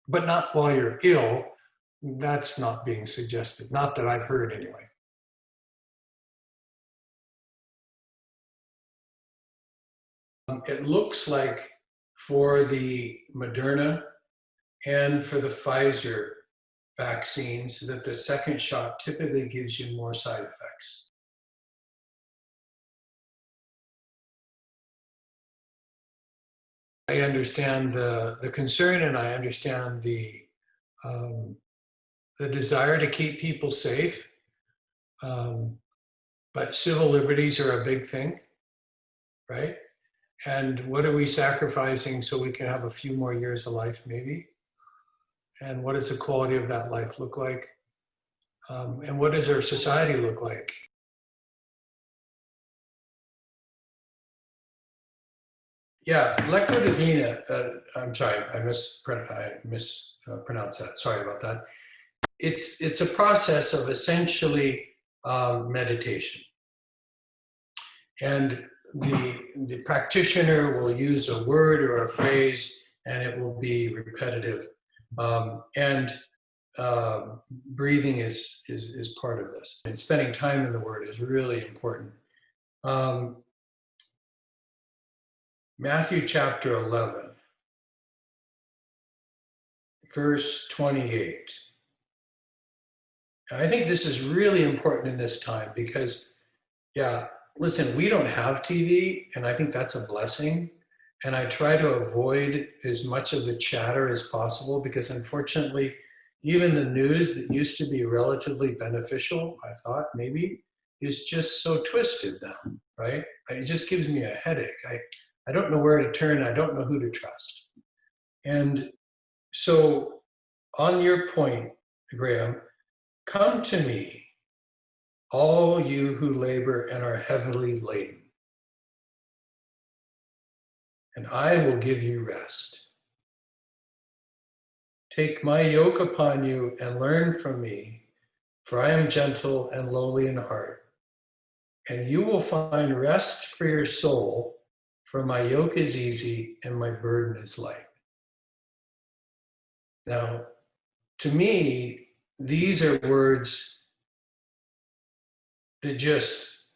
But not while you're ill. That's not being suggested. Not that I've heard anyway. It looks like for the Moderna and for the Pfizer vaccines that the second shot typically gives you more side effects. I understand the concern, and I understand the desire to keep people safe. But civil liberties are a big thing, right? And what are we sacrificing so we can have a few more years of life, maybe? And what does the quality of that life look like? And what does our society look like? Yeah, Lecco Divina, I'm sorry, I mispronounced that. Sorry about that. It's a process of essentially meditation. And the practitioner will use a word or a phrase, and it will be repetitive. Breathing is part of this. And spending time in the Word is really important. Matthew chapter 11, verse 28. And I think this is really important in this time because, yeah, listen, we don't have TV, and I think that's a blessing. And I try to avoid as much of the chatter as possible because, unfortunately, even the news that used to be relatively beneficial, I thought maybe, is just so twisted now, right? It just gives me a headache. I don't know where to turn. I don't know who to trust. And so on your point, Graham, come to me, all you who labor and are heavily laden, and I will give you rest. Take my yoke upon you and learn from me, for I am gentle and lowly in heart, and you will find rest for your soul, for my yoke is easy and my burden is light. Now, to me, these are words that just,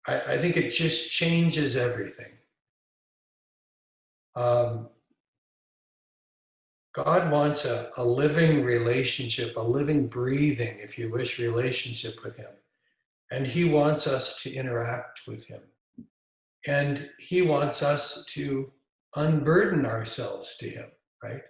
I think it just changes everything. God wants a living relationship, a living, breathing, if you wish, relationship with Him. And He wants us to interact with Him. And He wants us to unburden ourselves to Him. right?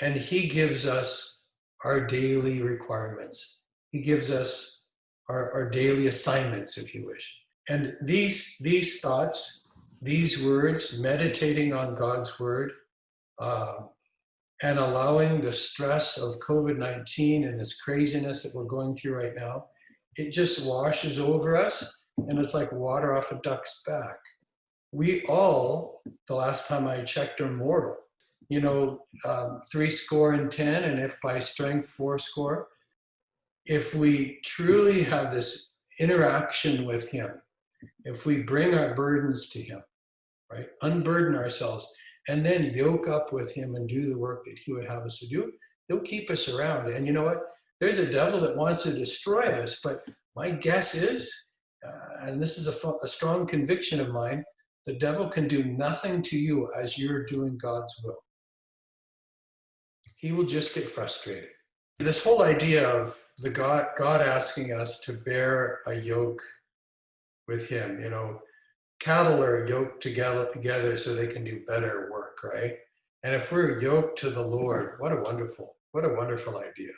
And he gives us our daily requirements. He gives us our daily assignments, if you wish. And these thoughts, these words, meditating on God's word, and allowing the stress of COVID-19 and this craziness that we're going through right now, it just washes over us, and it's like water off a duck's back. We all, the last time I checked, are mortal. You know, 10, and if by strength 80. If we truly have this interaction with him, if we bring our burdens to him, right, unburden ourselves, and then yoke up with him and do the work that he would have us to do, he'll keep us around. And you know what? There's a devil that wants to destroy us, but my guess is, and this is a strong conviction of mine, the devil can do nothing to you as you're doing God's will. He will just get frustrated. This whole idea of the God asking us to bear a yoke with him, you know, cattle are yoked together so they can do better work, right? And if we're yoked to the Lord, what a wonderful idea.